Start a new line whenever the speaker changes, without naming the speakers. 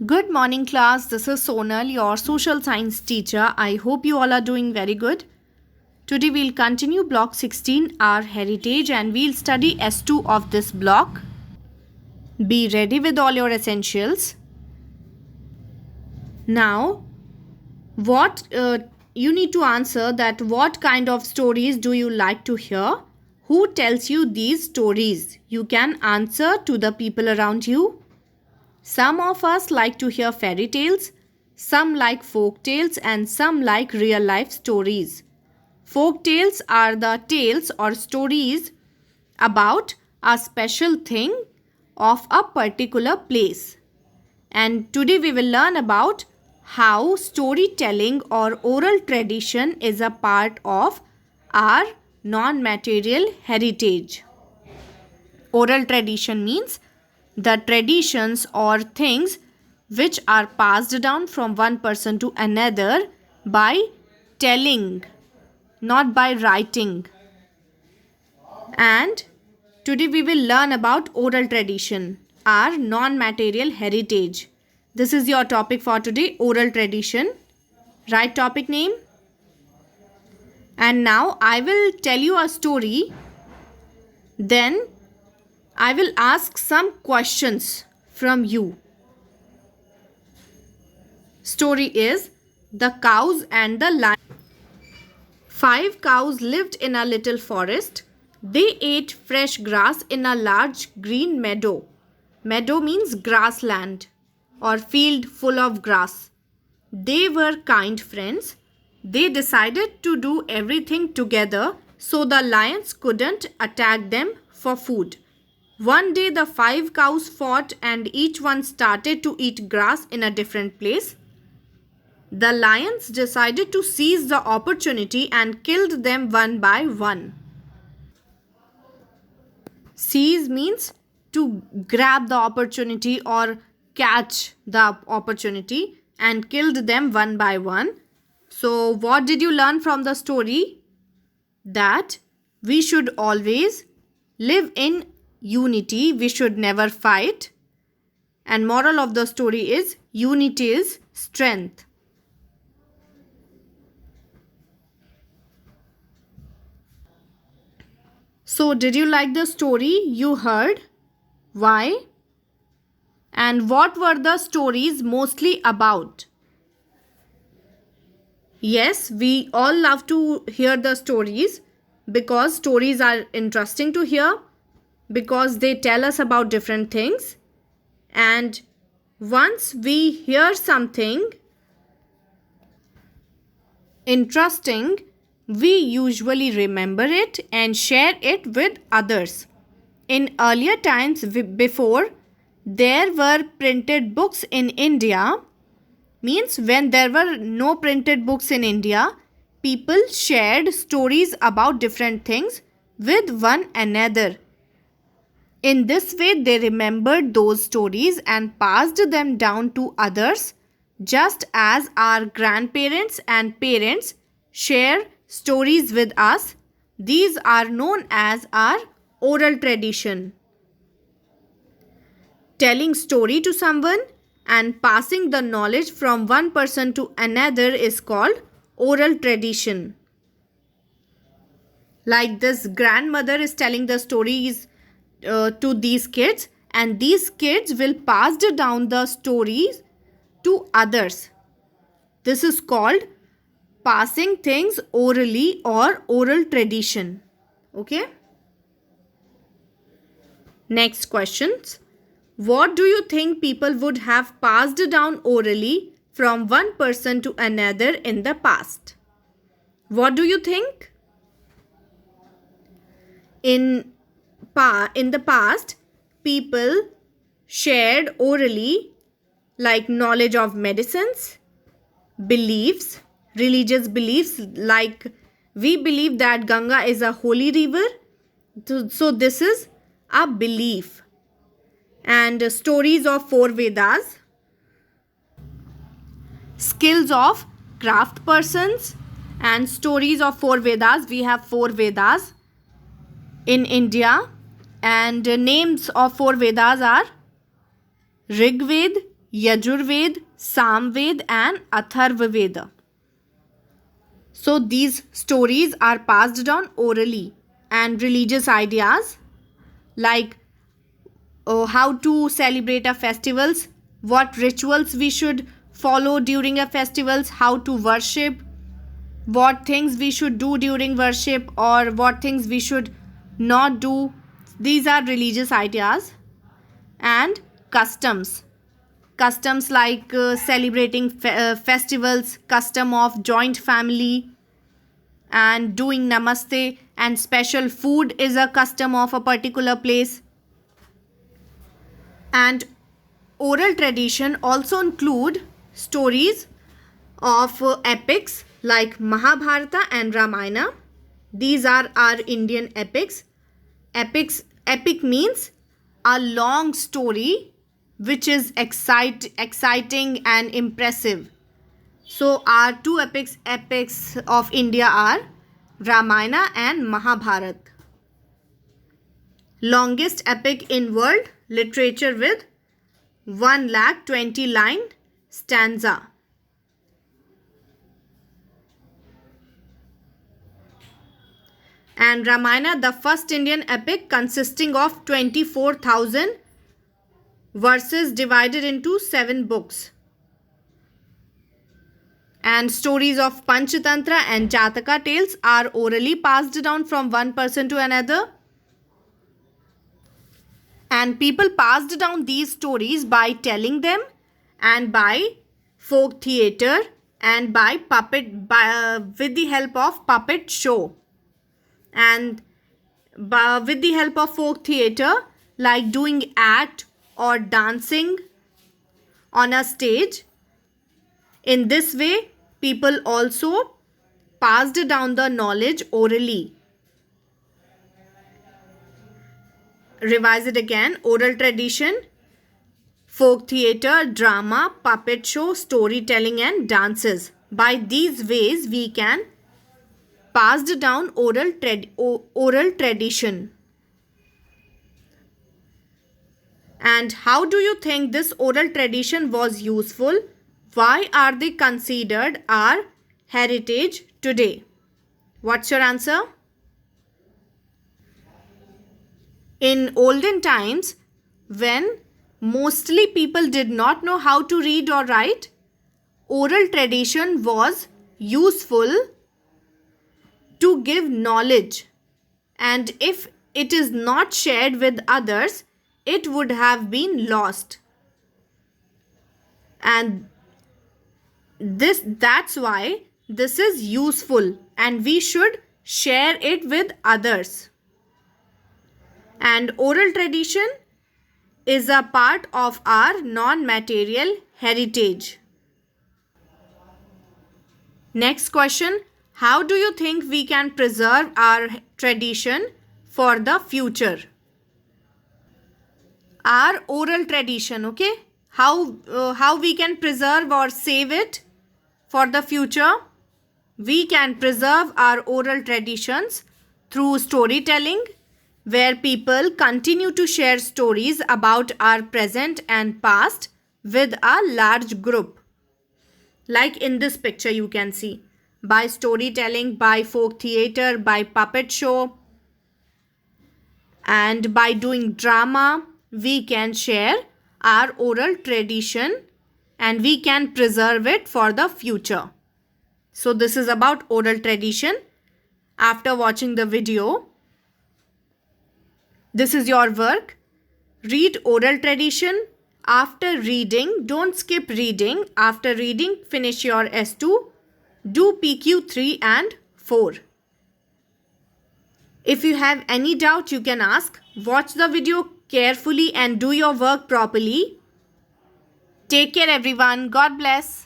Good morning, class. This is Sonal, your social science teacher. I hope you all are doing very good. Today we'll continue block 16, our heritage, and we'll study S2 of this block. Be ready with all your essentials. Now, what you need to answer that what kind of stories do you like to hear? Who tells you these stories? You can answer to the people around you. Some of us like to hear fairy tales, some like folk tales, and some like real life stories. Folk tales are the tales or stories about a special thing of a particular place. And today we will learn about how storytelling or oral tradition is a part of our non-material heritage. Oral tradition means the traditions or things which are passed down from one person to another by telling, not by writing. And today we will learn about oral tradition, our non-material heritage. This is your topic for today, oral tradition. Write topic name. And now I will tell you a story. Then I will ask some questions from you. Story is The Cows and the Lion. 5 cows lived in a little forest. They ate fresh grass in a large green meadow. Meadow means grassland or field full of grass. They were kind friends. They decided to do everything together so the lions couldn't attack them for food. One day the 5 cows fought and each one started to eat grass in a different place. The lions decided to seize the opportunity and killed them one by one. Seize means to grab the opportunity or catch the opportunity, and killed them one by one. So what did you learn from the story? That we should always live in unity, we should never fight, and moral of the story is unity is strength. So did you like the story you heard? Why? And what were the stories mostly about? Yes, we all love to hear the stories because stories are interesting to hear, because they tell us about different things. And once we hear something interesting, we usually remember it and share it with others. In earlier times, before there were printed books in India, means when there were no printed books in India, people shared stories about different things with one another. In this way, they remembered those stories and passed them down to others, just as our grandparents and parents share stories with us. These are known as our oral tradition. Telling story to someone and passing the knowledge from one person to another is called oral tradition. Like this grandmother is telling the stories to these kids, and these kids will pass down the stories to others. This is called passing things orally or oral tradition. Okay. Next questions. What do you think people would have passed down orally from one person to another in the past? What do you think? In the past, people shared orally like knowledge of medicines, beliefs, religious beliefs, like we believe that Ganga is a holy river. So this is a belief. And stories of 4 Vedas, skills of craft persons, and stories of 4 Vedas. We have 4 Vedas in India, and names of 4 Vedas are Rig Ved, Yajurved, Samved and Atharvaveda. So these stories are passed down orally, and religious ideas like how to celebrate our festivals, what rituals we should follow during our festivals, how to worship, what things we should do during worship or what things we should not do. These are religious ideas. And customs like celebrating festivals, custom of joint family and doing namaste, and special food is a custom of a particular place. And oral tradition also include stories of epics like Mahabharata and Ramayana. These are our Indian epics. Epic means a long story which is exciting and impressive. So our two epics of India are Ramayana and Mahabharata. Longest epic in world literature with 120 line stanza. And Ramayana, the first Indian epic consisting of 24,000 verses divided into 7 books. And stories of Panchatantra and Jataka tales are orally passed down from one person to another. And people passed down these stories by telling them, and by folk theatre, and by with the help of puppet show. And with the help of folk theatre, like doing act or dancing on a stage. In this way, people also passed down the knowledge orally. Revise it again. Oral tradition, folk theatre, drama, puppet show, storytelling and dances. By these ways, we can passed down oral tradition. And how do you think this oral tradition was useful? Why are they considered our heritage today? What's your answer? In olden times, when mostly people did not know how to read or write, oral tradition was useful to give knowledge, and if it is not shared with others, it would have been lost. And that's why this is useful, and we should share it with others. And oral tradition is a part of our non-material heritage. Next question. How do you think we can preserve our tradition for the future? Our oral tradition, okay? How we can preserve or save it for the future? We can preserve our oral traditions through storytelling, where people continue to share stories about our present and past with a large group. Like in this picture you can see. By storytelling, by folk theatre, by puppet show, and by doing drama, we can share our oral tradition and we can preserve it for the future. So this is about oral tradition. After watching the video, this is your work. Read oral tradition. After reading, don't skip reading. After reading, finish your S2. Do PQ 3 and 4. If you have any doubt, you can ask. Watch the video carefully and do your work properly. Take care everyone. God bless.